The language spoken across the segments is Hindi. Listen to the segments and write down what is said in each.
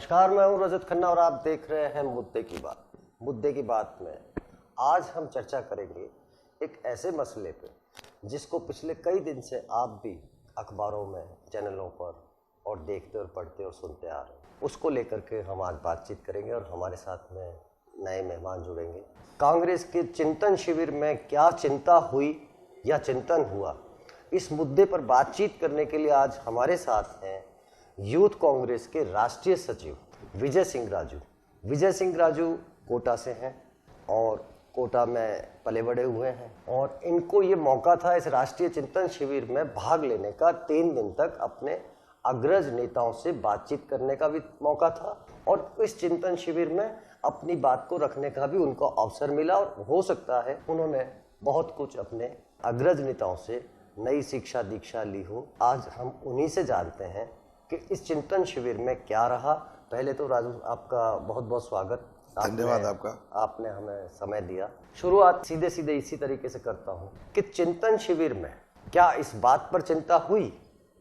नमस्कार, मैं हूं रजत खन्ना और आप देख रहे हैं मुद्दे की बात। मुद्दे की बात में आज हम चर्चा करेंगे एक ऐसे मसले पे जिसको पिछले कई दिन से आप भी अखबारों में, चैनलों पर और देखते और पढ़ते और सुनते आ रहे हैं। उसको लेकर के हम आज बातचीत करेंगे और हमारे साथ में नए मेहमान जुड़ेंगे। कांग्रेस के चिंतन शिविर में क्या चिंता हुई या चिंतन हुआ, इस मुद्दे पर बातचीत करने के लिए आज हमारे साथ हैं यूथ कांग्रेस के राष्ट्रीय सचिव विजय सिंह राजू। विजय सिंह राजू कोटा से हैं और कोटा में पले बड़े हुए हैं और इनको ये मौका था इस राष्ट्रीय चिंतन शिविर में भाग लेने का। 3 दिन तक अपने अग्रज नेताओं से बातचीत करने का भी मौका था और इस चिंतन शिविर में अपनी बात को रखने का भी उनको अवसर मिला और हो सकता है उन्होंने बहुत कुछ अपने अग्रज नेताओं से नई शिक्षा दीक्षा ली हो। आज हम उन्हीं से जानते हैं कि इस चिंतन शिविर में क्या रहा। पहले तो राजू, आपका बहुत बहुत स्वागत। धन्यवाद आपका, आपने हमें समय दिया। शुरुआत सीधे सीधे इसी तरीके से करता हूं कि चिंतन शिविर में क्या इस बात पर चिंता हुई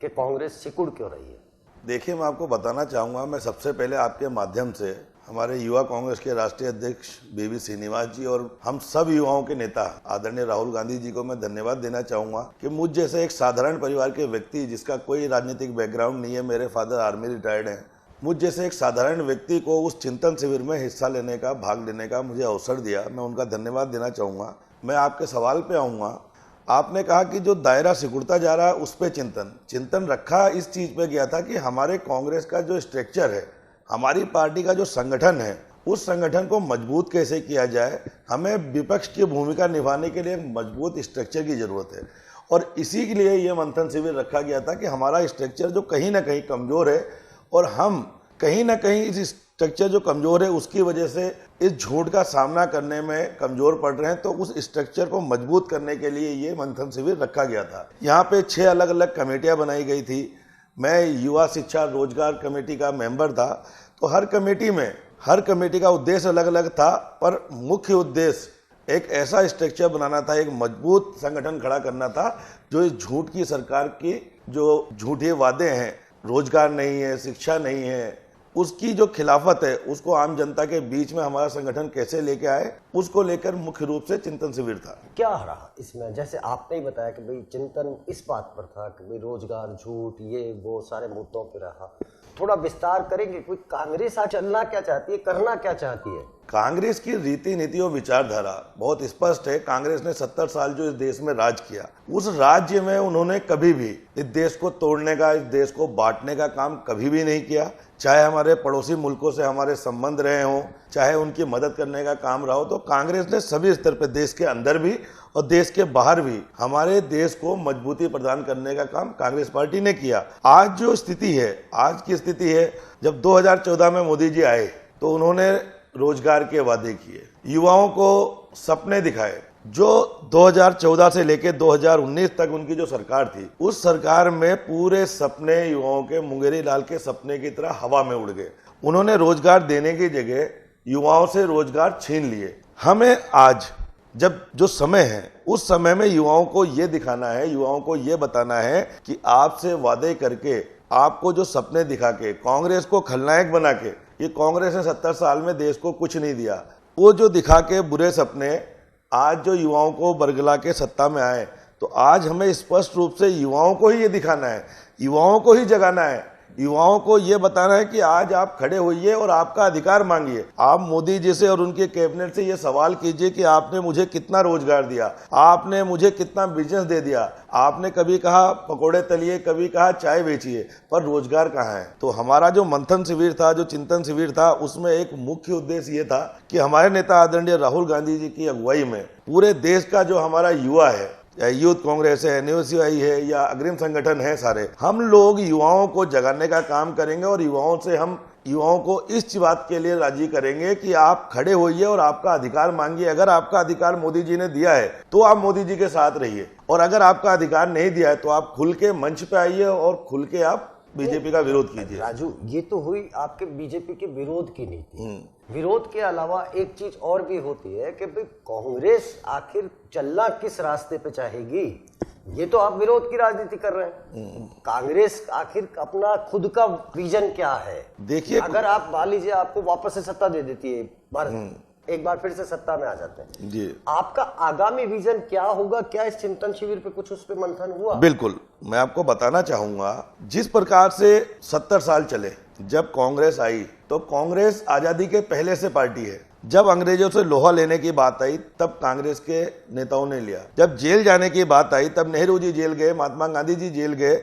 कि कांग्रेस सिकुड़ क्यों रही है? देखिए, मैं आपको बताना चाहूँगा, मैं सबसे पहले आपके माध्यम से हमारे युवा कांग्रेस के राष्ट्रीय अध्यक्ष बीवी श्रीनिवास जी और हम सब युवाओं के नेता आदरणीय राहुल गांधी जी को मैं धन्यवाद देना चाहूँगा कि मुझ जैसे एक साधारण परिवार के व्यक्ति जिसका कोई राजनीतिक बैकग्राउंड नहीं है, मेरे फादर आर्मी रिटायर्ड हैं, मुझ जैसे एक साधारण व्यक्ति को उस चिंतन शिविर में हिस्सा लेने का, भाग लेने का मुझे अवसर दिया। मैं उनका धन्यवाद देना चाहूँगा। मैं आपके सवाल पे आऊँगा। आपने कहा कि जो दायरा सिकुड़ता जा रहा है उस पर चिंतन रखा इस चीज़ पे गया था कि हमारे कांग्रेस का जो स्ट्रक्चर है, हमारी पार्टी का जो संगठन है, उस संगठन को मजबूत कैसे किया जाए। हमें विपक्ष की भूमिका निभाने के लिए मजबूत स्ट्रक्चर की ज़रूरत है और इसी के लिए ये मंथन शिविर रखा गया था कि हमारा स्ट्रक्चर जो कहीं ना कहीं कमज़ोर है और हम कहीं ना कहीं इस स्ट्रक्चर जो कमज़ोर है उसकी वजह से इस झूठ का सामना करने में कमज़ोर पड़ रहे हैं, तो उस स्ट्रक्चर को मजबूत करने के लिए ये मंथन शिविर रखा गया था। यहाँ पे 6 अलग अलग कमेटियाँ बनाई गई थी। मैं युवा शिक्षा रोजगार कमेटी का मेंबर था, तो हर कमेटी का उद्देश्य अलग अलग था, पर मुख्य उद्देश्य एक ऐसा स्ट्रक्चर बनाना था, एक मजबूत संगठन खड़ा करना था जो इस झूठ की सरकार की जो झूठे वादे हैं, रोजगार नहीं है, शिक्षा नहीं है, उसकी जो खिलाफत है उसको आम जनता के बीच में हमारा संगठन कैसे लेके आए, उसको लेकर मुख्य रूप से चिंतन शिविर था। क्या रहा इसमें? जैसे आपने ही बताया कि भाई चिंतन इस बात पर था कि भाई रोजगार, झूठ, ये वो सारे मुद्दों पर रहा। थोड़ा विस्तार करेंगे? कोई कांग्रेस आज चलना क्या चाहती है, करना क्या चाहती है? कांग्रेस की रीति नीति और विचारधारा बहुत स्पष्ट है। कांग्रेस ने 70 साल जो इस देश में राज किया, उस राज्य में उन्होंने कभी भी इस देश को तोड़ने का, इस देश को बांटने का काम कभी भी नहीं किया। चाहे हमारे पड़ोसी मुल्कों से हमारे संबंध रहे हों, चाहे उनकी मदद करने का काम रहा हो, तो कांग्रेस ने सभी स्तर पर देश के अंदर भी और देश के बाहर भी हमारे देश को मजबूती प्रदान करने का काम कांग्रेस पार्टी ने किया। आज जो स्थिति है, आज की स्थिति है, जब 2014 में मोदी जी आए तो उन्होंने रोजगार के वादे किए, युवाओं को सपने दिखाए। जो 2014 से लेकर 2019 तक उनकी जो सरकार थी, उस सरकार में पूरे सपने युवाओं के मुंगेरी लाल के सपने की तरह हवा में उड़ गए। उन्होंने रोजगार देने की जगह युवाओं से रोजगार छीन लिए। हमें आज जब जो समय है, उस समय में युवाओं को ये दिखाना है, युवाओं को ये बताना है कि आपसे वादे करके, आपको जो सपने दिखा के, कांग्रेस को खलनायक बना के, ये कांग्रेस ने 70 साल में देश को कुछ नहीं दिया। वो जो दिखा के बुरे सपने आज जो युवाओं को बरगला के सत्ता में आए, तो आज हमें स्पष्ट रूप से युवाओं को ही ये दिखाना है, युवाओं को ही जगाना है, युवाओं को ये बताना है कि आज आप खड़े होइए और आपका अधिकार मांगिए। आप मोदी जी से और उनके कैबिनेट से ये सवाल कीजिए कि आपने मुझे कितना रोजगार दिया, आपने मुझे कितना बिजनेस दे दिया। आपने कभी कहा पकोड़े तलिए, कभी कहा चाय बेचिए, पर रोजगार कहाँ है? तो हमारा जो मंथन शिविर था, जो चिंतन शिविर था, उसमें एक मुख्य उद्देश्य ये था कि हमारे नेता आदरणीय राहुल गांधी जी की अगुवाई में पूरे देश का जो हमारा युवा है, या यूथ कांग्रेस है, एनयूसीआई है या अग्रिम संगठन है, सारे हम लोग युवाओं को जगाने का काम करेंगे और युवाओं से हम युवाओं को इस बात के लिए राजी करेंगे कि आप खड़े होइए और आपका अधिकार मांगिए। अगर आपका अधिकार मोदी जी ने दिया है तो आप मोदी जी के साथ रहिए, और अगर आपका अधिकार नहीं दिया है तो आप खुल के मंच पे आइए और खुल के आप बीजेपी का विरोध कीजिए। राजू, ये तो हुई आपके बीजेपी के विरोध की नीति। विरोध के अलावा एक चीज और भी होती है कि भाई कांग्रेस आखिर चलना किस रास्ते पे चाहेगी। ये तो आप विरोध की राजनीति कर रहे हैं। कांग्रेस आखिर अपना खुद का विजन क्या है? देखिए, अगर आप मान लीजिए आपको वापस से सत्ता दे देती है भारत, एक बार फिर से सत्ता में आ जाते हैं जी, आपका आगामी विजन क्या होगा? क्या इस चिंतन शिविर पे कुछ उस पे मंथन हुआ? बिल्कुल, मैं आपको बताना चाहूंगा, जिस प्रकार से 70 साल चले, जब कांग्रेस आई तो कांग्रेस आजादी के पहले से पार्टी है। जब अंग्रेजों से लोहा लेने की बात आई तब कांग्रेस के नेताओं ने लिया। जब जेल जाने की बात आई तब नेहरू जी जेल गए, महात्मा गांधी जी जेल गए।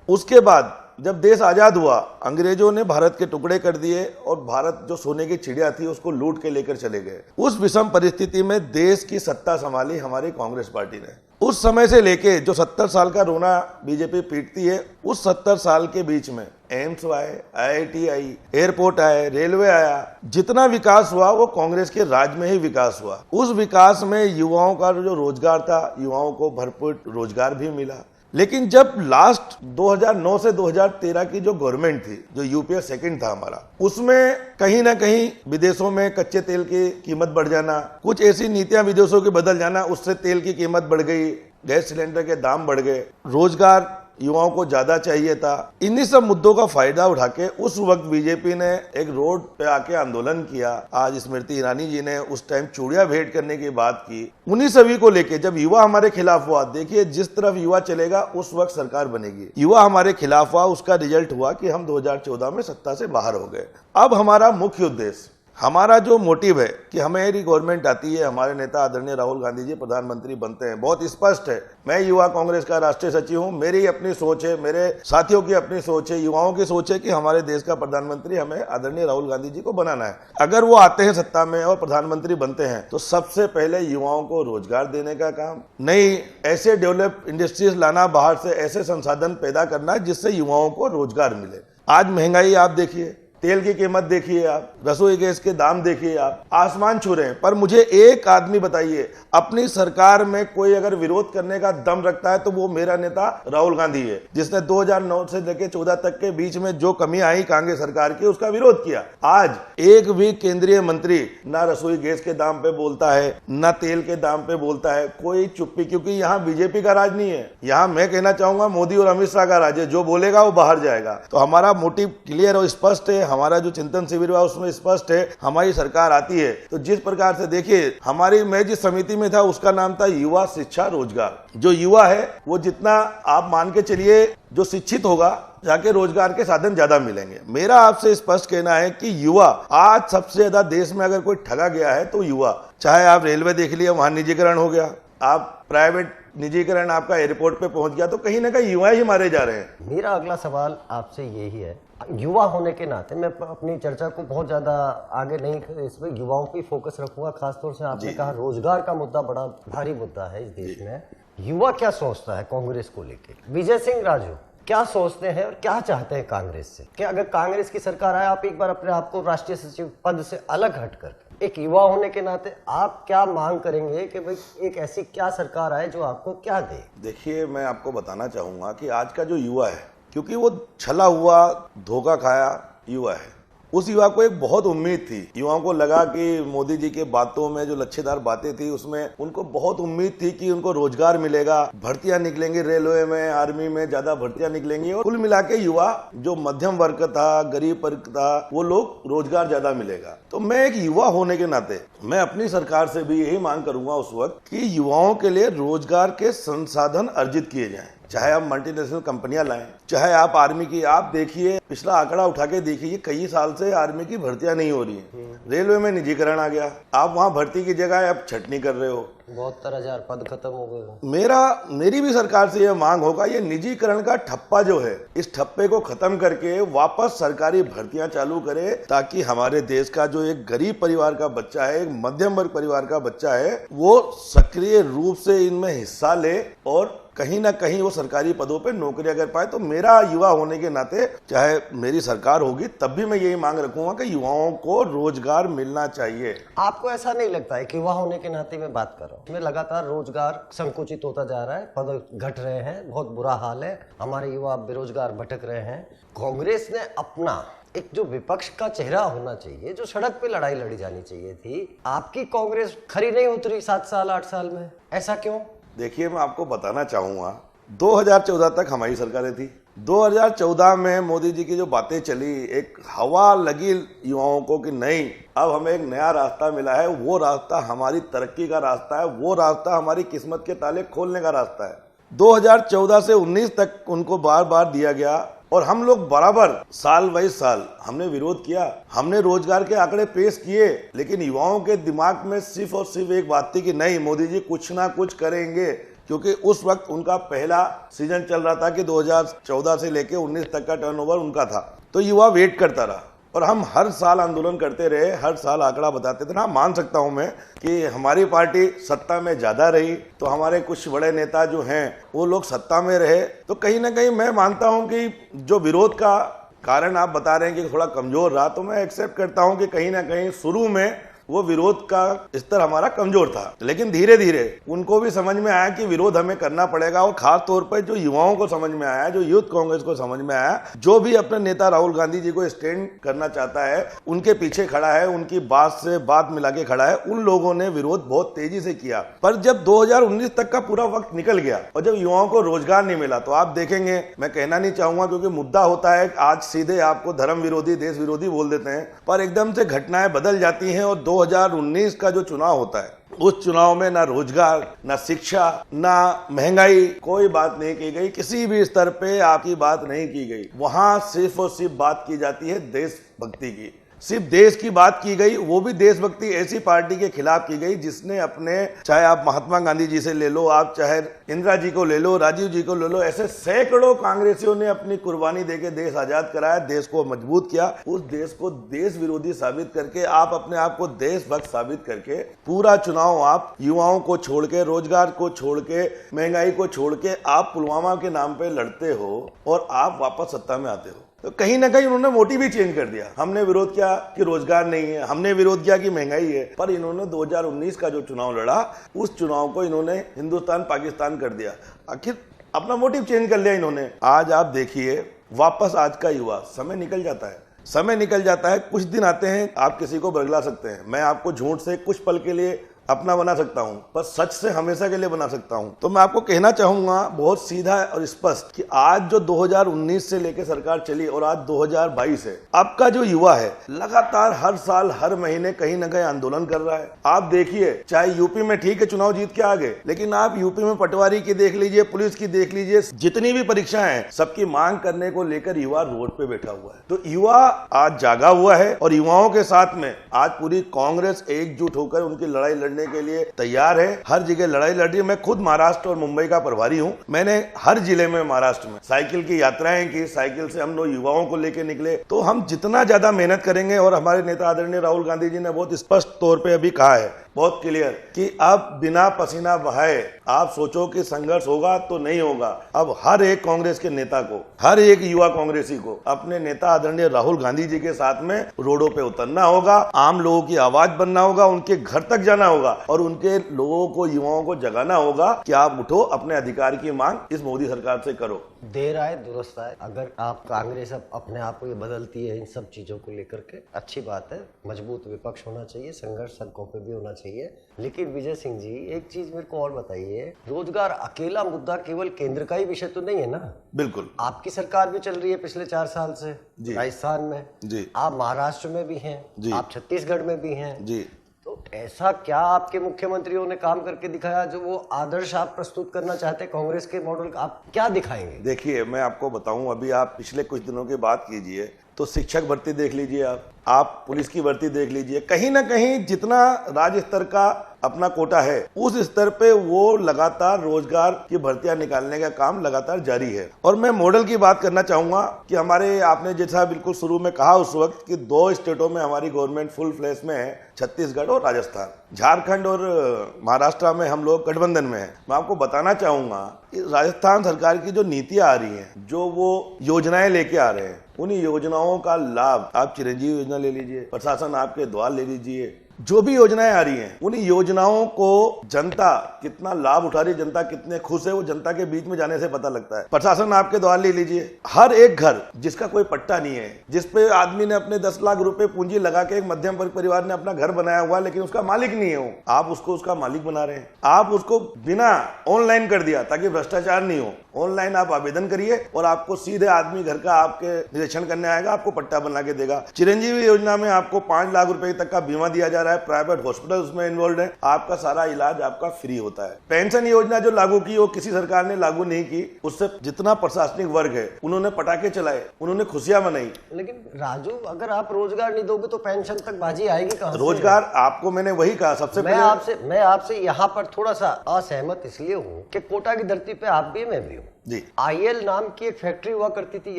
उसके बाद जब देश आजाद हुआ, अंग्रेजों ने भारत के टुकड़े कर दिए और भारत जो सोने की चिड़िया थी उसको लूट के लेकर चले गए। उस विषम परिस्थिति में देश की सत्ता संभाली हमारी कांग्रेस पार्टी ने। उस समय से लेके जो 70 साल का रोना बीजेपी पीटती है, उस 70 साल के बीच में एम्स आए, IIT आई, एयरपोर्ट आए, रेलवे आया, जितना विकास हुआ वो कांग्रेस के राज में ही विकास हुआ। उस विकास में युवाओं का जो रोजगार था, युवाओं को भरपूर रोजगार भी मिला। लेकिन जब लास्ट 2009 से 2013 की जो गवर्नमेंट थी, जो यूपीए सेकंड था हमारा, उसमें कहीं ना कहीं विदेशों में कच्चे तेल की कीमत बढ़ जाना, कुछ ऐसी नीतियां विदेशों की बदल जाना, उससे तेल की कीमत बढ़ गई, गैस सिलेंडर के दाम बढ़ गए, रोजगार युवाओं को ज्यादा चाहिए था। इन्हीं सब मुद्दों का फायदा उठा के उस वक्त बीजेपी ने एक रोड पे आके आंदोलन किया। आज स्मृति ईरानी जी ने उस टाइम चूड़ियां भेंट करने की बात की। उन्हीं सभी को लेके जब युवा हमारे खिलाफ हुआ, देखिए जिस तरफ युवा चलेगा उस वक्त सरकार बनेगी। युवा हमारे खिलाफ हुआ, उसका रिजल्ट हुआ कि हम 2014 में सत्ता से बाहर हो गए। अब हमारा मुख्य उद्देश्य, हमारा जो मोटिव है कि हमारी गवर्नमेंट आती है, हमारे नेता आदरणीय राहुल गांधी जी प्रधानमंत्री बनते हैं, बहुत स्पष्ट है। मैं युवा कांग्रेस का राष्ट्रीय सचिव हूं, मेरी अपनी सोच है, मेरे साथियों की अपनी सोच है, युवाओं की सोच है कि हमारे देश का प्रधानमंत्री हमें आदरणीय राहुल गांधी जी को बनाना है। अगर वो आते हैं सत्ता में और प्रधानमंत्री बनते हैं तो सबसे पहले युवाओं को रोजगार देने का काम, नई ऐसे डेवलप इंडस्ट्रीज लाना, बाहर से ऐसे संसाधन पैदा करना जिससे युवाओं को रोजगार मिले। आज महंगाई आप देखिए, तेल की कीमत देखिए, आप रसोई गैस के दाम देखिए, आप आसमान छू रहे हैं। पर मुझे एक आदमी बताइए, अपनी सरकार में कोई अगर विरोध करने का दम रखता है तो वो मेरा नेता राहुल गांधी है, जिसने 2009 से लेकर 14 तक के बीच में जो कमी आई कांग्रेस सरकार की उसका विरोध किया। आज एक भी केंद्रीय मंत्री ना रसोई गैस के दाम पे बोलता है, ना तेल के दाम पे बोलता है, कोई चुप्पी, क्योंकि यहाँ बीजेपी का राज नहीं है। यहाँ मैं कहना चाहूंगा मोदी और अमित शाह का राज है, जो बोलेगा वो बाहर जाएगा। तो हमारा मोटिव क्लियर और स्पष्ट है, हमारा जो चिंतन शिविर हुआ उसमें स्पष्ट है। हमारी सरकार आती है तो जिस प्रकार से देखिए, हमारी मैं जिस समिति में था उसका नाम था युवा शिक्षा रोजगार। जो युवा है वो जितना आप मान के चलिए जो शिक्षित होगा, जाके रोजगार के साधन ज्यादा मिलेंगे। मेरा आपसे स्पष्ट कहना है कि युवा आज सबसे ज्यादा देश में अगर कोई ठगा गया है तो युवा। चाहे आप रेलवे देख लिया, वहां निजीकरण हो गया, आप प्राइवेट निजीकरण आपका एयरपोर्ट पे पहुंच गया, तो कहीं ना कहीं युवा ही मारे जा रहे हैं। मेरा अगला सवाल आपसे यही है, युवा होने के नाते मैं अपनी चर्चा को बहुत ज्यादा आगे नहीं, इसमें युवाओं पे फोकस रखूंगा। खासतौर से आपने कहा रोजगार का मुद्दा बड़ा भारी मुद्दा है इस देश में। युवा क्या सोचता है कांग्रेस को लेकर? विजय सिंह राजू क्या सोचते हैं और क्या चाहते हैं कांग्रेस से? कि अगर कांग्रेस की सरकार आए, आप एक बार अपने आप को राष्ट्रीय सचिव पद से अलग हटकर एक युवा होने के नाते आप क्या मांग करेंगे कि भाई एक ऐसी क्या सरकार आए जो आपको क्या दे? देखिए, मैं आपको बताना चाहूंगा कि आज का जो युवा है, क्योंकि वो छला हुआ, धोखा खाया युवा है, उस युवा को एक बहुत उम्मीद थी। युवाओं को लगा कि मोदी जी के बातों में जो लच्छेदार बातें थी उसमें उनको बहुत उम्मीद थी कि उनको रोजगार मिलेगा, भर्तियां निकलेंगी, रेलवे में, आर्मी में ज्यादा भर्तियां निकलेंगी, और कुल मिला के युवा जो मध्यम वर्ग था, गरीब वर्ग था, वो लोग रोजगार ज्यादा मिलेगा। तो मैं एक युवा होने के नाते मैं अपनी सरकार से भी यही मांग करूंगा उस वक्त कि युवाओं के लिए रोजगार के संसाधन अर्जित किए जाएं। चाहे आप मल्टीनेशनल कंपनियां लाएं, चाहे आप आर्मी की, आप देखिए पिछला आंकड़ा उठा के देखिए, कई साल से आर्मी की भर्तियां नहीं हो रही हैं। रेलवे में निजीकरण आ गया, आप वहां भर्ती की जगह आप छटनी कर रहे हो, 72,000 पद खत्म हो गए। मेरी भी सरकार से यह मांग होगा, ये निजीकरण का ठप्पा जो है, इस ठप्पे को खत्म करके वापस सरकारी भर्तियां चालू करे, ताकि हमारे देश का जो एक गरीब परिवार का बच्चा है, एक मध्यम वर्ग परिवार का बच्चा है, वो सक्रिय रूप से इनमें हिस्सा ले और कहीं ना कहीं वो सरकारी पदों पे नौकरियां कर पाए। तो मेरा युवा होने के नाते, चाहे मेरी सरकार होगी तब भी मैं यही मांग रखूंगा कि युवाओं को रोजगार मिलना चाहिए। आपको ऐसा नहीं लगता है कि युवा होने के नाते मैं बात कर रहा हूँ, मैं लगातार रोजगार संकुचित होता जा रहा है, पद घट रहे हैं, बहुत बुरा हाल है, हमारे युवा बेरोजगार भटक रहे हैं। कांग्रेस ने अपना एक जो विपक्ष का चेहरा होना चाहिए, जो सड़क पे लड़ाई लड़ी जानी चाहिए थी, आपकी कांग्रेस खरी नहीं उतरी 7 साल 8 साल में, ऐसा क्यों? देखिए, मैं आपको बताना चाहूंगा 2014 तक हमारी सरकारें थी। 2014 में मोदी जी की जो बातें चली, एक हवा लगी युवाओं को कि नहीं, अब हमें एक नया रास्ता मिला है, वो रास्ता हमारी तरक्की का रास्ता है, वो रास्ता हमारी किस्मत के ताले खोलने का रास्ता है। 2014 से 19 तक उनको बार बार दिया गया और हम लोग बराबर साल बाई साल हमने विरोध किया, हमने रोजगार के आंकड़े पेश किए, लेकिन युवाओं के दिमाग में सिर्फ और सिर्फ एक बात थी कि नहीं, मोदी जी कुछ ना कुछ करेंगे, क्योंकि उस वक्त उनका पहला सीजन चल रहा था कि 2014 से लेके 19 तक का टर्नओवर उनका था। तो युवा वेट करता रहा और हम हर साल आंदोलन करते रहे, हर साल आंकड़ा बताते थे। ना मान सकता हूं मैं कि हमारी पार्टी सत्ता में ज्यादा रही, तो हमारे कुछ बड़े नेता जो हैं वो लोग सत्ता में रहे, तो कहीं ना कहीं मैं मानता हूं कि जो विरोध का कारण आप बता रहे हैं कि थोड़ा कमजोर रहा, तो मैं एक्सेप्ट करता हूं कि कहीं ना कहीं शुरू में वो विरोध का स्तर हमारा कमजोर था, लेकिन धीरे धीरे उनको भी समझ में आया कि विरोध हमें करना पड़ेगा। और खास तौर पर जो युवाओं को समझ में आया, जो यूथ कांग्रेस को समझ में आया, जो भी अपने नेता राहुल गांधी जी को स्टैंड करना चाहता है, उनके पीछे खड़ा है, उनकी बात से बात मिला के खड़ा है, उन लोगों ने विरोध बहुत तेजी से किया। पर जब 2019 तक का पूरा वक्त निकल गया और जब युवाओं को रोजगार नहीं मिला, तो आप देखेंगे, मैं कहना नहीं चाहूंगा क्योंकि मुद्दा होता है, आज सीधे आपको धर्म विरोधी, देश विरोधी बोल देते हैं, पर एकदम से घटनाएं बदल जाती हैं। और 2019 का जो चुनाव होता है, उस चुनाव में ना रोजगार, ना शिक्षा, ना महंगाई, कोई बात नहीं की गई, किसी भी स्तर पे आपकी बात नहीं की गई। वहां सिर्फ और सिर्फ बात की जाती है देशभक्ति की, सिर्फ देश की बात की गई, वो भी देशभक्ति ऐसी पार्टी के खिलाफ की गई जिसने अपने, चाहे आप महात्मा गांधी जी से ले लो, आप चाहे इंदिरा जी को ले लो, राजीव जी को ले लो, ऐसे सैकड़ों कांग्रेसियों ने अपनी कुर्बानी देके देश आजाद कराया, देश को मजबूत किया। उस देश को देश विरोधी साबित करके, आप अपने आप को देशभक्त साबित करके, पूरा चुनाव आप युवाओं को छोड़ के, रोजगार को छोड़ के, महंगाई को छोड़ के, आप पुलवामा के नाम पे लड़ते हो और आप वापस सत्ता में आते हो। तो कहीं ना कहीं उन्होंने मोटिव ही चेंज कर दिया। हमने विरोध किया कि रोजगार नहीं है, हमने विरोध किया कि महंगाई है, पर इन्होंने 2019 का जो चुनाव लड़ा, उस चुनाव को इन्होंने हिंदुस्तान पाकिस्तान कर दिया। आखिर अपना मोटिव चेंज कर लिया इन्होंने। आज आप देखिए, वापस आज का युवा, समय निकल जाता है, समय निकल जाता है, कुछ दिन आते हैं, आप किसी को बरगला सकते हैं, मैं आपको झूठ से कुछ पल के लिए अपना बना सकता हूं, पर सच से हमेशा के लिए बना सकता हूं। तो मैं आपको कहना चाहूंगा बहुत सीधा और स्पष्ट कि आज जो 2019 से लेकर सरकार चली और आज 2022 है, अब का जो युवा है लगातार हर साल हर महीने कहीं ना कहीं आंदोलन कर रहा है। आप देखिए, चाहे यूपी में ठीक है चुनाव जीत के आ गए, लेकिन आप यूपी में पटवारी की देख लीजिए, पुलिस की देख लीजिए, जितनी भी परीक्षाएं हैं, सबकी मांग करने को लेकर युवा रोड पे बैठा हुआ है। तो युवा आज जागा हुआ है और युवाओं के साथ में आज पूरी कांग्रेस एकजुट होकर उनकी लड़ाई लड़ने के लिए तैयार है, हर जगह लड़ाई लड़ रही है। मैं खुद महाराष्ट्र और मुंबई का प्रभारी हूं, मैंने हर जिले में महाराष्ट्र में साइकिल की यात्राएं की, साइकिल से हम लोग युवाओं को लेकर निकले। तो हम जितना ज्यादा मेहनत करेंगे, और हमारे नेता आदरणीय राहुल गांधी जी ने बहुत स्पष्ट तौर पे अभी कहा है, बहुत क्लियर, कि अब बिना पसीना बहाए आप सोचो कि संघर्ष होगा तो नहीं होगा। अब हर एक कांग्रेस के नेता को, हर एक युवा कांग्रेसी को अपने नेता आदरणीय राहुल गांधी जी के साथ में रोडों पे उतरना होगा, आम लोगों की आवाज बनना होगा, उनके घर तक जाना होगा और उनके लोगों को, युवाओं को जगाना होगा कि आप उठो, अपने अधिकार की मांग इस मोदी सरकार से करो। देर आए दुरुस्त आए। अगर आप कांग्रेस अपने आप को ये बदलती है इन सब चीजों को लेकर के, अच्छी बात है, मजबूत विपक्ष होना चाहिए, संघर्ष सड़कों पे भी होना चाहिए। लेकिन विजय सिंह जी, एक चीज मेरे को और बताइए, रोजगार अकेला मुद्दा केवल केंद्र का ही विषय तो नहीं है ना? बिल्कुल, आपकी सरकार भी चल रही है पिछले 4 साल से राजस्थान में जी, आप महाराष्ट्र में भी हैं, आप छत्तीसगढ़ में भी हैं जी। तो ऐसा क्या आपके मुख्यमंत्रियों ने काम करके दिखाया जो वो आदर्श आप प्रस्तुत करना चाहते हैं कांग्रेस के मॉडल का, आप क्या दिखाएंगे? देखिए, मैं आपको बताऊं, अभी आप पिछले कुछ दिनों की बात कीजिए तो शिक्षक भर्ती देख लीजिए, आप पुलिस की भर्ती देख लीजिए, कहीं ना कहीं जितना राज्य स्तर का अपना कोटा है, उस स्तर पे वो लगातार रोजगार की भर्तियां निकालने का काम लगातार जारी है। और मैं मॉडल की बात करना चाहूंगा कि हमारे, आपने जैसा बिल्कुल शुरू में कहा उस वक्त कि 2 स्टेटों में हमारी गवर्नमेंट फुल फ्लैश में है, छत्तीसगढ़ और राजस्थान। झारखंड और महाराष्ट्र में हम लोग गठबंधन में है। मैं आपको बताना चाहूंगा कि राजस्थान सरकार की जो नीतियां आ रही हैं, जो वो योजनाएं लेके आ रहे हैं, उन योजनाओं का लाभ आप चिरंजीवी योजना ले लीजिए, प्रशासन आपके द्वार ले लीजिए, जो भी योजनाएं आ रही हैं, उन योजनाओं को जनता कितना लाभ उठा रही है, जनता कितने खुश है, वो जनता के बीच में जाने से पता लगता है। प्रशासन आपके द्वार ले लीजिए, हर एक घर जिसका कोई पट्टा नहीं है, जिसपे आदमी ने अपने 10 लाख रुपए पूंजी लगा के, एक मध्यम वर्ग परिवार ने अपना घर बनाया हुआ, लेकिन उसका मालिक नहीं है वो, आप उसको उसका मालिक बना रहे हैं। आप उसको बिना ऑनलाइन कर दिया ताकि भ्रष्टाचार नहीं हो, ऑनलाइन आप आवेदन करिए और आपको सीधे आदमी घर का आपके निरीक्षण करने आएगा, आपको पट्टा बना के देगा। चिरंजीवी योजना में आपको 5 लाख रुपए तक का बीमा दिया जा रहा है, प्राइवेट हॉस्पिटल उसमें इन्वॉल्व है, आपका सारा इलाज आपका फ्री होता है। पेंशन योजना जो लागू की वो किसी सरकार ने लागू नहीं की, उससे जितना प्रशासनिक वर्ग है उन्होंने पटाखे चलाए, उन्होंने खुशियां मनाई। लेकिन राजू, अगर आप रोजगार नहीं दोगे तो पेंशन तक बाजी आएगी कहां से? रोजगार, आपको मैंने वही कहा सबसे पहले। मैं आपसे यहाँ पर थोड़ा सा असहमत इसलिए हूँ कि कोटा की धरती पे आप भी मैं भी हूँ जी। आईएल नाम की एक फैक्ट्री हुआ करती थी,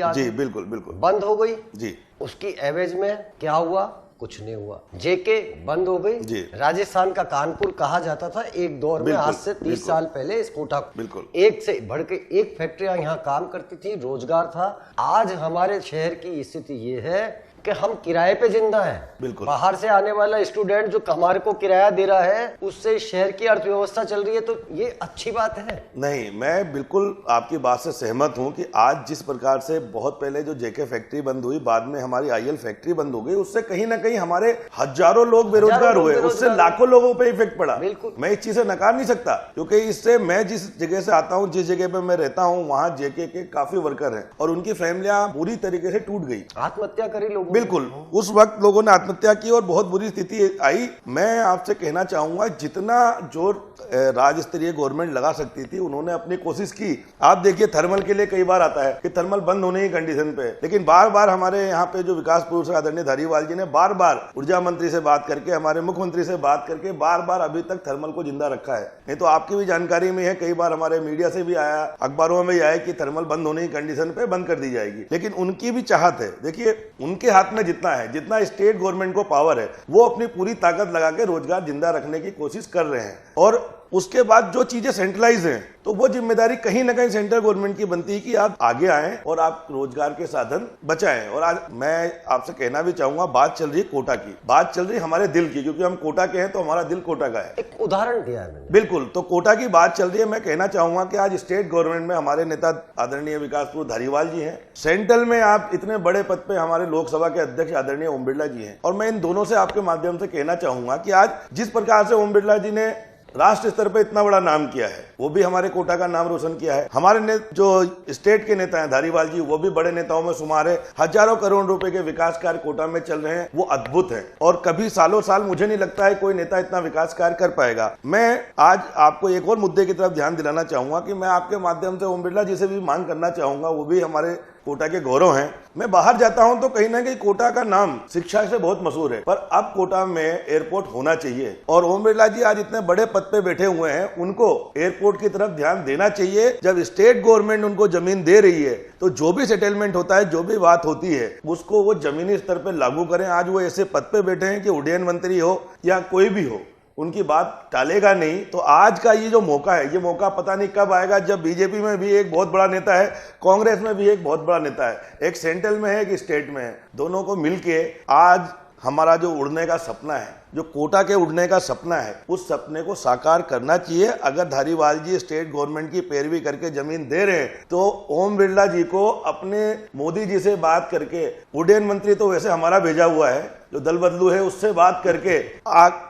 याद जी है? बिल्कुल बिल्कुल बंद हो गई जी। उसकी एवज में क्या हुआ? कुछ नहीं हुआ। जेके बंद हो गई जी। राजस्थान का कानपुर कहा जाता था एक दौर में, आज से 30 साल पहले इस कोटा बिल्कुल एक से बढ़ के एक फैक्ट्रियां यहाँ काम करती थी, रोजगार था। आज हमारे शहर की स्थिति ये है कि हम किराए पे जिंदा है। बिल्कुल बाहर से आने वाला स्टूडेंट जो हमारे को किराया दे रहा है उससे शहर की अर्थव्यवस्था चल रही है, तो ये अच्छी बात है नहीं। मैं बिल्कुल आपकी बात से सहमत हूं कि आज जिस प्रकार से बहुत पहले जो जेके फैक्ट्री बंद हुई, बाद में हमारी आईएल फैक्ट्री बंद हो गई, उससे कहीं ना कहीं हमारे हजारों लोग बेरोजगार हुए, उससे लाखों लोगों पे इफेक्ट पड़ा। बिल्कुल मैं इस चीज से नकार नहीं सकता, क्योंकि इससे मैं जिस जगह से आता हूँ, जिस जगह पे मैं रहता हूँ, वहाँ जेके के काफी वर्कर हैं और उनकी फैमिलियां पूरी तरीके से टूट गई, आत्महत्या करी लोग। बिल्कुल उस वक्त लोगों ने आत्महत्या की और बहुत बुरी स्थिति आई। मैं आपसे कहना चाहूंगा जितना जोर राज्य स्तरीय गवर्नमेंट लगा सकती थी उन्होंने अपनी कोशिश की। आप देखिए थर्मल के लिए कई बार आता है कि थर्मल बंद होने की कंडीशन पे, लेकिन बार बार हमारे यहाँ पे जो विकास पुरुष आदरणीय धारीवाल जी ने बार बार ऊर्जा मंत्री से बात करके, हमारे मुख्यमंत्री से बात करके बार बार अभी तक थर्मल को जिंदा रखा है। नहीं तो आपकी भी जानकारी में है, कई बार हमारे मीडिया से भी आया, अखबारों में भी आया कि थर्मल बंद होने की कंडीशन पे बंद कर दी जाएगी, लेकिन उनकी भी चाहत है। देखिए उनके हाथ में जितना है, जितना स्टेट गवर्नमेंट को पावर है, वो अपनी पूरी ताकत लगा के रोजगार जिंदा रखने की कोशिश कर रहे हैं। और उसके बाद जो चीजें सेंट्रलाइज हैं तो वो जिम्मेदारी कहीं ना कहीं सेंट्रल गवर्नमेंट की बनती है कि आप आगे आएं और आप रोजगार के साधन बचाएं। और आज मैं आपसे कहना भी चाहूंगा, बात चल रही है कोटा की, बात चल रही है हमारे दिल की, क्योंकि हम कोटा के हैं तो हमारा दिल कोटा का है। एक उदाहरण दिया है मैंने। बिल्कुल, तो कोटा की बात चल रही है। मैं कहना चाहूंगा कि आज स्टेट गवर्नमेंट में हमारे नेता आदरणीय विकास पुरुष धारीवाल जी हैं, सेंट्रल में आप इतने बड़े पद पे हमारे लोकसभा के अध्यक्ष आदरणीय ओम बिरला जी हैं, और मैं इन दोनों से आपके माध्यम से कहना चाहूंगा कि आज जिस प्रकार से ओम बिरला जी ने राष्ट्र स्तर पे इतना बड़ा नाम किया है, वो भी हमारे कोटा का नाम रोशन किया है। हमारे जो स्टेट के नेता हैं धारीवाल जी, वो भी बड़े नेताओं में शुमार है। हजारों करोड़ रुपए के विकास कार्य कोटा में चल रहे हैं, वो अद्भुत है और कभी सालों साल मुझे नहीं लगता है कोई नेता इतना विकास कार्य कर पाएगा। मैं आज आपको एक और मुद्दे की तरफ ध्यान दिलाना चाहूंगा कि मैं आपके माध्यम से ओम बिरला जी से भी मांग करना चाहूंगा, वो भी हमारे कोटा के गौरव हैं। मैं बाहर जाता हूं तो कहीं ना कहीं कोटा का नाम शिक्षा से बहुत मशहूर है, पर अब कोटा में एयरपोर्ट होना चाहिए और ओम बिरला जी आज इतने बड़े पद पे बैठे हुए हैं, उनको एयरपोर्ट की तरफ ध्यान देना चाहिए। जब स्टेट गवर्नमेंट उनको जमीन दे रही है तो जो भी सेटलमेंट होता है, जो भी बात होती है, उसको वो जमीनी स्तर पे लागू करें। आज वो ऐसे पद पे बैठे हैं कि उड्डयन मंत्री हो या कोई भी हो, उनकी बात टालेगा नहीं। तो आज का ये जो मौका है, ये मौका पता नहीं कब आएगा, जब बीजेपी में भी एक बहुत बड़ा नेता है, कांग्रेस में भी एक बहुत बड़ा नेता है, एक सेंट्रल में है, एक स्टेट में है, दोनों को मिलके आज हमारा जो उड़ने का सपना है, जो कोटा के उड़ने का सपना है, उस सपने को साकार करना चाहिए। अगर धारीवाल जी स्टेट गवर्नमेंट की पैरवी करके जमीन दे रहे हैं तो ओम बिरला जी को अपने मोदी जी से बात करके, उड्डयन मंत्री तो वैसे हमारा भेजा हुआ है जो दल बदलू है, उससे बात करके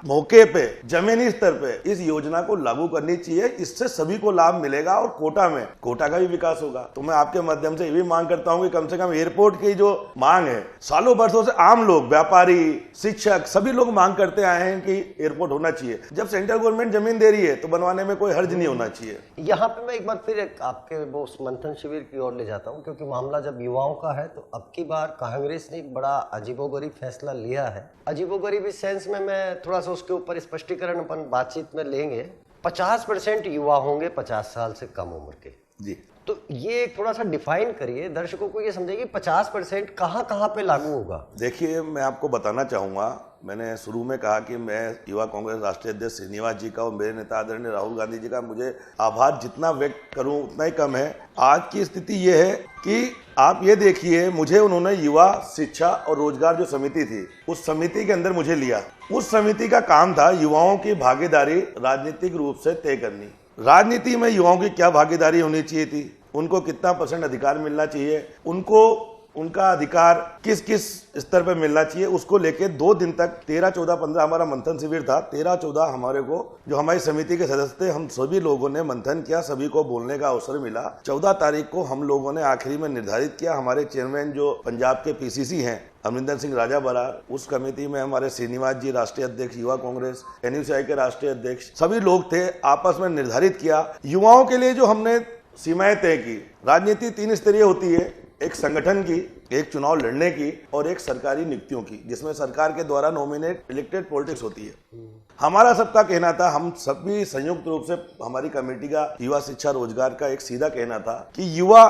मौके पे जमीनी स्तर पे इस योजना को लागू करनी चाहिए। इससे सभी को लाभ मिलेगा और कोटा का भी विकास होगा। तो मैं आपके माध्यम से ये भी मांग करता हूं कि कम से कम एयरपोर्ट की जो मांग है, सालों वर्षों से आम लोग, व्यापारी, शिक्षक, सभी लोग मांग करते आए हैं कि एयरपोर्ट होना चाहिए। जब सेंट्रल गवर्नमेंट जमीन दे रही है तो बनवाने में कोई हर्ज नहीं होना चाहिए। यहाँ पे मैं एक बार फिर आपके वो मंथन शिविर की ओर ले जाता हूँ, क्योंकि मामला जब युवाओं का है तो अब की बार कांग्रेस ने एक बड़ा अजीबोगरीब फैसला लिया है। अजीबोगरीब इस सेंस में मैं थोड़ा सा उसके ऊपर स्पष्टीकरण अपन बातचीत में लेंगे। 50% युवा होंगे 50 साल से कम उम्र के जी। तो ये थोड़ा सा डिफाइन करिए, दर्शकों को ये समझेगी 50% कहाँ पे लागू होगा। देखिए, मैं आपको बताना चाहूंगा, मैंने शुरू में कहा कि मैं युवा कांग्रेस राष्ट्रीय अध्यक्ष श्रीनिवास जी का और मेरे नेता आदरणीय राहुल गांधी जी का मुझे आभार जितना व्यक्त करूं उतना ही कम है। आज की स्थिति ये है कि आप ये देखिए, मुझे उन्होंने युवा शिक्षा और रोजगार जो समिति थी, उस समिति के अंदर मुझे लिया। उस समिति का काम था युवाओं की भागीदारी राजनीतिक रूप से तय करनी। राजनीति में युवाओं की क्या भागीदारी होनी चाहिए थी, उनको कितना % अधिकार मिलना चाहिए, उनको उनका अधिकार किस किस स्तर पे मिलना चाहिए, उसको लेके 2 दिन तक 13, 14, 15 हमारा मंथन शिविर था। 13, 14 हमारे को जो हमारी समिति के सदस्य थे, हम सभी लोगों ने मंथन किया, सभी को बोलने का अवसर मिला। 14 तारीख को हम लोगों ने आखिरी में निर्धारित किया, हमारे चेयरमैन जो पंजाब के पीसीसी हैं अमरिंदर सिंह राजा बरार, उस कमेटी में हमारे श्रीनिवास जी राष्ट्रीय अध्यक्ष युवा कांग्रेस, NUCI के राष्ट्रीय अध्यक्ष, सभी लोग थे। आपस में निर्धारित किया युवाओं के लिए जो हमने सीमाएं तय की। राजनीति 3 स्तरीय होती है, एक संगठन की, एक चुनाव लड़ने की और एक सरकारी नियुक्तियों की, जिसमें सरकार के द्वारा नॉमिनेट इलेक्टेड पॉलिटिक्स होती है। हमारा सबका कहना था, हम सभी संयुक्त रूप से हमारी कमेटी का युवा शिक्षा रोजगार का एक सीधा कहना था कि युवा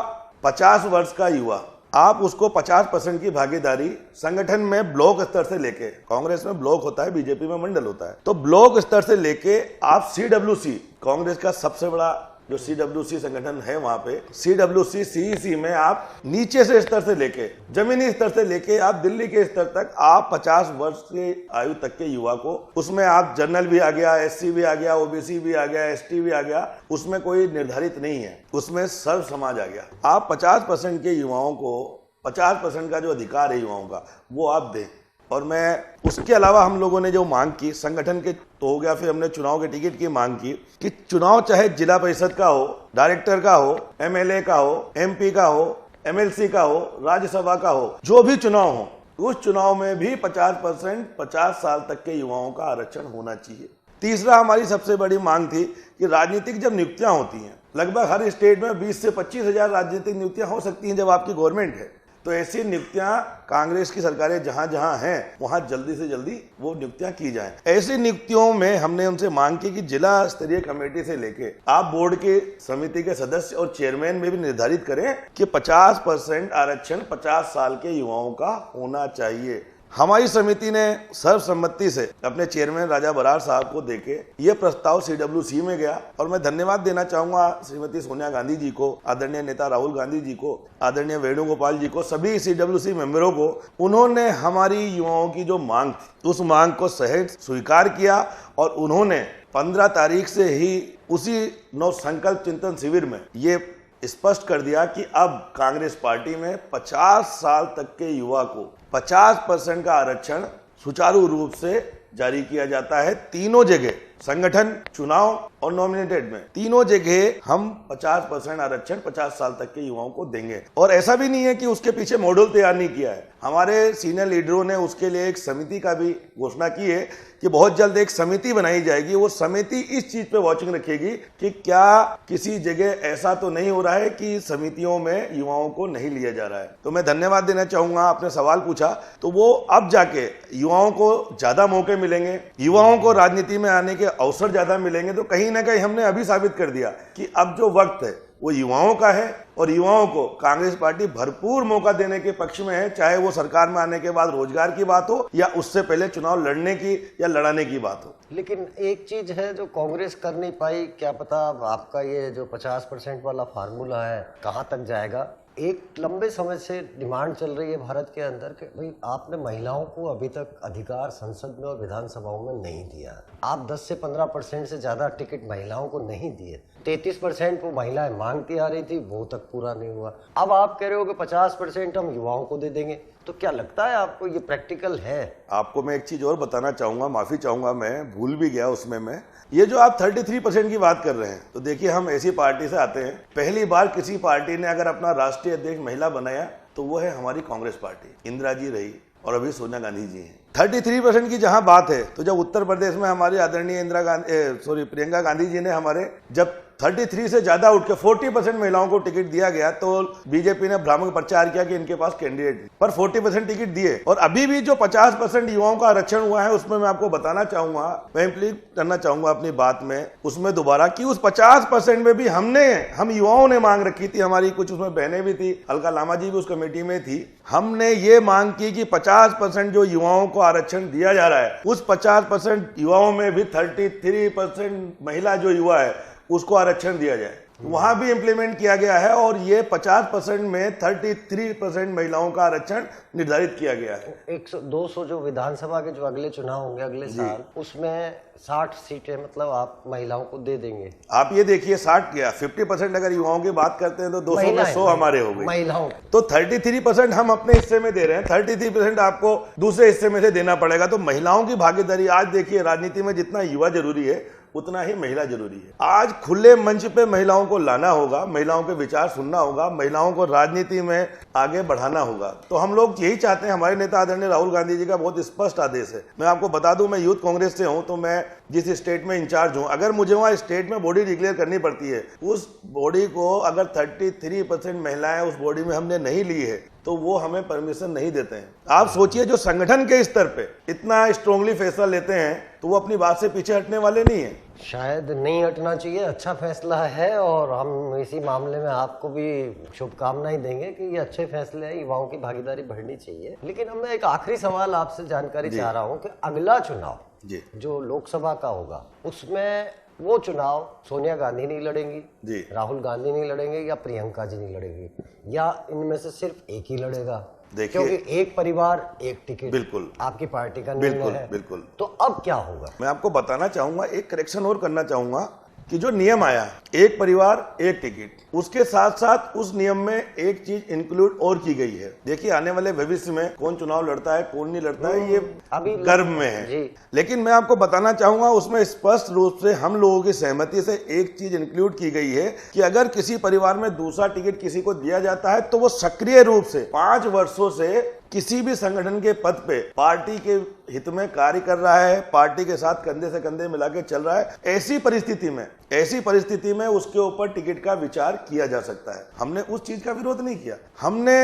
50 वर्ष का युवा, आप उसको 50% की भागीदारी संगठन में ब्लॉक स्तर से लेके, कांग्रेस में ब्लॉक होता है, बीजेपी में मंडल होता है, तो ब्लॉक स्तर से लेके आप CWC, कांग्रेस का सबसे बड़ा जो CWC संगठन है, वहां पे CWC CEC में आप नीचे से स्तर से लेके, जमीनी स्तर से लेके आप दिल्ली के स्तर तक, आप 50 वर्ष की आयु तक के युवा को, उसमें आप जनरल भी आ गया, SC भी आ गया, OBC भी आ गया, ST भी आ गया, उसमें कोई निर्धारित नहीं है, उसमें सर्व समाज आ गया। आप 50% के युवाओं को 50% का जो अधिकार है युवाओं का, वो आप दें। और मैं उसके अलावा हम लोगों ने जो मांग की संगठन के, तो हो गया, फिर हमने चुनाव के टिकट की मांग की कि चुनाव चाहे जिला परिषद का हो, डायरेक्टर का हो, MLA का हो, MP का हो, MLC का हो, राज्यसभा का हो, जो भी चुनाव हो, उस चुनाव में भी 50% 50 साल तक के युवाओं का आरक्षण होना चाहिए। तीसरा हमारी सबसे बड़ी मांग थी कि राजनीतिक जब नियुक्तियां होती हैं, लगभग हर स्टेट में 20 से 25 हजार राजनीतिक नियुक्तियां हो सकती हैं जब आपकी गवर्नमेंट है, तो ऐसी नियुक्तियां कांग्रेस की सरकारें जहां जहां हैं वहां जल्दी से जल्दी वो नियुक्तियां की जाएं। ऐसी नियुक्तियों में हमने उनसे मांग की कि जिला स्तरीय कमेटी से लेके आप बोर्ड के समिति के सदस्य और चेयरमैन में भी निर्धारित करें कि 50% आरक्षण 50 साल के युवाओं का होना चाहिए। हमारी समिति ने सर्वसम्मति से अपने चेयरमैन राजा बरार साहब को देके ये प्रस्ताव CWC में गया। और मैं धन्यवाद देना चाहूंगा श्रीमती सोनिया गांधी जी को, आदरणीय नेता राहुल गांधी जी को, आदरणीय वेणुगोपाल जी को, सभी CWC मेंबरों को। उन्होंने हमारी युवाओं की जो मांग थी उस मांग को सहज स्वीकार किया और उन्होंने 15 तारीख से ही उसी नव संकल्प चिंतन शिविर में ये स्पष्ट कर दिया कि अब कांग्रेस पार्टी में 50 साल तक के युवा को 50% का आरक्षण सुचारू रूप से जारी किया जाता है। तीनों जगह संगठन, चुनाव और नॉमिनेटेड में, तीनों जगह हम 50% आरक्षण 50 साल तक के युवाओं को देंगे। और ऐसा भी नहीं है कि उसके पीछे मॉडल तैयार नहीं किया है, हमारे सीनियर लीडरों ने उसके लिए एक समिति का भी घोषणा की है कि बहुत जल्द एक समिति बनाई जाएगी। वो समिति इस चीज पे वॉचिंग रखेगी कि क्या किसी जगह ऐसा तो नहीं हो रहा है कि समितियों में युवाओं को नहीं लिया जा रहा है। तो मैं धन्यवाद देना चाहूंगा, आपने सवाल पूछा, तो वो अब जाके युवाओं को ज्यादा मौके मिलेंगे, युवाओं को राजनीति में आने के अवसर ज्यादा मिलेंगे। तो कहीं ना कहीं हमने अभी साबित कर दिया कि अब जो वक्त है वो युवाओं का है और युवाओं को कांग्रेस पार्टी भरपूर मौका देने के पक्ष में है, चाहे वो सरकार में आने के बाद रोजगार की बात हो या उससे पहले चुनाव लड़ने की या लड़ाने की बात हो। लेकिन एक चीज है जो कांग्रेस कर नहीं पाई, क्या पता आपका ये जो 50% वाला फार्मूला है कहां तक जाएगा। एक लंबे समय से डिमांड चल रही है भारत के अंदर कि भाई आपने महिलाओं को अभी तक अधिकार संसद में और विधानसभाओं में नहीं दिया। आप 10 से 15% से ज़्यादा टिकट महिलाओं को नहीं दिए। 33% वो महिलाएं मांगती आ रही थी, वो तक पूरा नहीं हुआ। अब आप कह रहे हो कि 50% हम युवाओं को दे देंगे, तो क्या लगता है आपको ये प्रैक्टिकल है? आपको मैं एक चीज और बताना चाहूंगा, माफी चाहूंगा, मैं भूल भी गया उसमें। मैं ये जो आप 33% की बात कर रहे हैं, तो देखिए हम ऐसी पार्टी से आते हैं, पहली बार किसी पार्टी ने अगर अपना राष्ट्रीय अध्यक्ष महिला बनाया तो वो है हमारी कांग्रेस पार्टी। इंदिरा जी रही और अभी सोनिया गांधी जी हैं। 33% की जहां बात है, तो जब उत्तर प्रदेश में हमारी आदरणीय प्रियंका गांधी जी ने हमारे जब 33 से ज्यादा उठ के 40% महिलाओं को टिकट दिया गया, तो बीजेपी ने भ्रामक प्रचार किया कि इनके पास कैंडिडेट, पर 40% टिकट दिए। और अभी भी जो 50% युवाओं का आरक्षण हुआ है, उसमें मैं आपको बताना चाहूंगा, मैं इंप्लीट करना चाहूंगा अपनी बात में उसमें दोबारा कि उस 50% में भी हम युवाओं ने मांग रखी थी, हमारी कुछ उसमें बहनें भी थी, अलका लामा जी भी उस कमेटी में थी। हमने ये मांग की कि 50% जो युवाओं को आरक्षण दिया जा रहा है, उस 50% युवाओं में भी 33% महिला जो युवा है उसको आरक्षण दिया जाए। वहां भी इंप्लीमेंट किया गया है और ये 50% में 33% महिलाओं का आरक्षण निर्धारित किया गया है। 200 जो विधानसभा के जो अगले चुनाव होंगे अगले साल, उसमें 60 सीटें मतलब आप महिलाओं को दे देंगे। आप ये देखिए 60 क्या 50% अगर युवाओं की बात करते हैं तो 200 में 100 हमारे हो गए महिलाओं। तो 33% हम अपने हिस्से में दे रहे हैं, 33% आपको दूसरे हिस्से में से देना पड़ेगा। तो महिलाओं की भागीदारी, आज देखिए राजनीति में जितना युवा जरूरी है उतना ही महिला जरूरी है। आज खुले मंच पे महिलाओं को लाना होगा, महिलाओं के विचार सुनना होगा, महिलाओं को राजनीति में आगे बढ़ाना होगा। तो हम लोग यही चाहते हैं। हमारे नेता आदरणीय राहुल गांधी जी का बहुत स्पष्ट आदेश है। मैं आपको बता दूं, मैं यूथ कांग्रेस से हूं, तो मैं जिस स्टेट में इंचार्ज हूं, अगर मुझे वहां स्टेट में बॉडी डिक्लेयर करनी पड़ती है, उस बॉडी को अगर 33% महिलाएं उस बॉडी में हमने नहीं ली है तो वो हमें परमिशन नहीं देते हैं। आप सोचिए, जो संगठन के स्तर पे इतना स्ट्रांगली फैसला लेते हैं तो वो अपनी बात से पीछे हटने वाले नहीं है। शायद नहीं हटना चाहिए, अच्छा फैसला है और हम इसी मामले में आपको भी शुभकामनाएं देंगे कि ये अच्छे फैसले हैं, युवाओं की भागीदारी बढ़नी चाहिए। लेकिन अब मैं एक आखिरी सवाल आपसे जानकारी चाह रहा हूँ कि अगला चुनाव जो लोकसभा का होगा, उसमें वो चुनाव सोनिया गांधी नहीं लड़ेंगी, राहुल गांधी नहीं लड़ेंगे, या प्रियंका जी नहीं लड़ेंगी, या इनमें से सिर्फ एक ही लड़ेगा? क्योंकि एक परिवार एक टिकट, बिल्कुल आपकी पार्टी का निर्णय है। बिल्कुल। तो अब क्या होगा? मैं आपको बताना चाहूंगा, एक करेक्शन और करना चाहूंगा कि जो नियम आया एक परिवार एक टिकट, उसके साथ साथ उस नियम में एक चीज इंक्लूड और की गई है। देखिए, आने वाले भविष्य में कौन चुनाव लड़ता है कौन नहीं लड़ता है ये अभी गर्भ में है, लेकिन मैं आपको बताना चाहूंगा उसमें स्पष्ट रूप से हम लोगों की सहमति से एक चीज इंक्लूड की गई है कि अगर किसी परिवार में दूसरा टिकट किसी को दिया जाता है तो वो सक्रिय रूप से 5 वर्षों से किसी भी संगठन के पद पे पार्टी के हित में कार्य कर रहा है, पार्टी के साथ कंधे से कंधे मिला के चल रहा है। ऐसी परिस्थिति में उसके ऊपर टिकट का विचार किया जा सकता है। हमने उस चीज का विरोध नहीं किया, हमने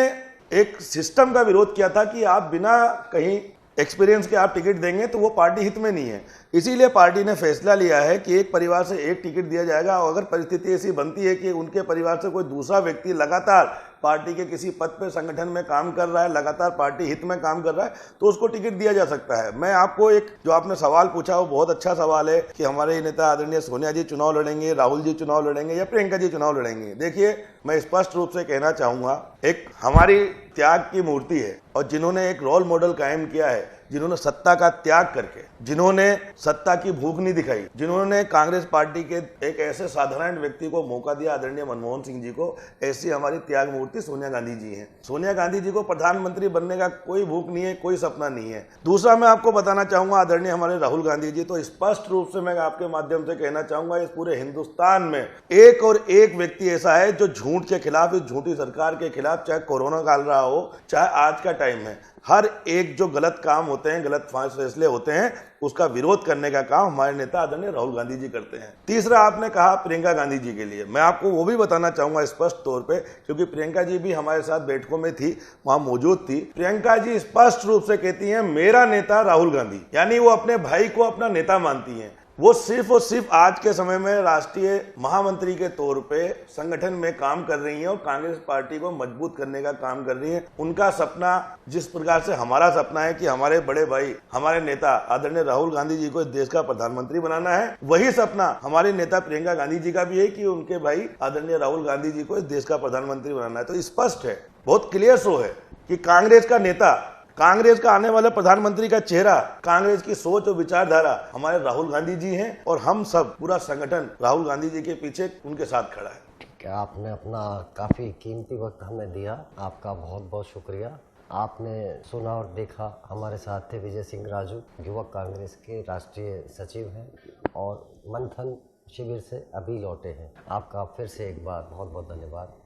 एक सिस्टम का विरोध किया था कि आप बिना कहीं एक्सपीरियंस के आप टिकट देंगे तो वो पार्टी हित में नहीं है। इसीलिए पार्टी ने फैसला लिया है कि एक परिवार से एक टिकट दिया जाएगा और अगर परिस्थिति ऐसी बनती है कि उनके परिवार से कोई दूसरा व्यक्ति लगातार पार्टी के किसी पद पे संगठन में काम कर रहा है, लगातार पार्टी हित में काम कर रहा है, तो उसको टिकट दिया जा सकता है। मैं आपको एक जो आपने सवाल पूछा वो बहुत अच्छा सवाल है कि हमारे नेता आदरणीय सोनिया जी चुनाव लड़ेंगे, राहुल जी चुनाव लड़ेंगे या प्रियंका जी चुनाव लड़ेंगे। देखिए, मैं स्पष्ट रूप से कहना चाहूंगा, एक हमारी त्याग की मूर्ति है और जिन्होंने एक रोल मॉडल कायम किया है, जिन्होंने सत्ता का त्याग करके, जिन्होंने सत्ता की भूख नहीं दिखाई, जिन्होंने कांग्रेस पार्टी के एक ऐसे साधारण व्यक्ति को मौका दिया आदरणीय मनमोहन सिंह जी को, ऐसी हमारी त्याग मूर्ति सोनिया गांधी जी हैं। सोनिया गांधी जी को प्रधानमंत्री बनने का कोई भूख नहीं है, कोई सपना नहीं है। दूसरा मैं आपको बताना चाहूंगा, आदरणीय हमारे राहुल गांधी जी, तो स्पष्ट रूप से मैं आपके माध्यम से कहना चाहूंगा, इस पूरे हिंदुस्तान में एक और एक व्यक्ति ऐसा है जो झूठ के खिलाफ, इस झूठी सरकार के खिलाफ, चाहे कोरोना काल रहा हो चाहे आज का टाइम है, हर एक जो गलत काम होते हैं, गलत फैसले होते हैं, उसका विरोध करने का काम हमारे नेता आदरणीय राहुल गांधी जी करते हैं। तीसरा आपने कहा प्रियंका गांधी जी के लिए, मैं आपको वो भी बताना चाहूंगा स्पष्ट तौर पे, क्योंकि प्रियंका जी भी हमारे साथ बैठकों में थी, वहां मौजूद थी। प्रियंका जी स्पष्ट रूप से कहती हैं मेरा नेता राहुल गांधी, यानी वो अपने भाई को अपना नेता मानती हैं। वो सिर्फ और सिर्फ आज के समय में राष्ट्रीय महामंत्री के तौर पे संगठन में काम कर रही हैं और कांग्रेस पार्टी को मजबूत करने का काम कर रही हैं। उनका सपना, जिस प्रकार से हमारा सपना है कि हमारे बड़े भाई, हमारे नेता आदरणीय राहुल गांधी जी को इस देश का प्रधानमंत्री बनाना है, वही सपना हमारे नेता प्रियंका गांधी जी का भी है कि उनके भाई आदरणीय राहुल गांधी जी को इस देश का प्रधानमंत्री बनाना है। तो स्पष्ट है, बहुत क्लियर सो है कि कांग्रेस का नेता, कांग्रेस का आने वाले प्रधानमंत्री का चेहरा, कांग्रेस की सोच और विचारधारा हमारे राहुल गांधी जी हैं और हम सब पूरा संगठन राहुल गांधी जी के पीछे उनके साथ खड़ा है। ठीक है, आपने अपना काफी कीमती वक्त हमें दिया, आपका बहुत बहुत शुक्रिया। आपने सुना और देखा। हमारे साथ थे विजय सिंह राजू, युवक कांग्रेस के राष्ट्रीय सचिव हैं और मंथन शिविर से अभी लौटे हैं। आपका फिर से एक बार बहुत बहुत धन्यवाद।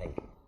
Thank you.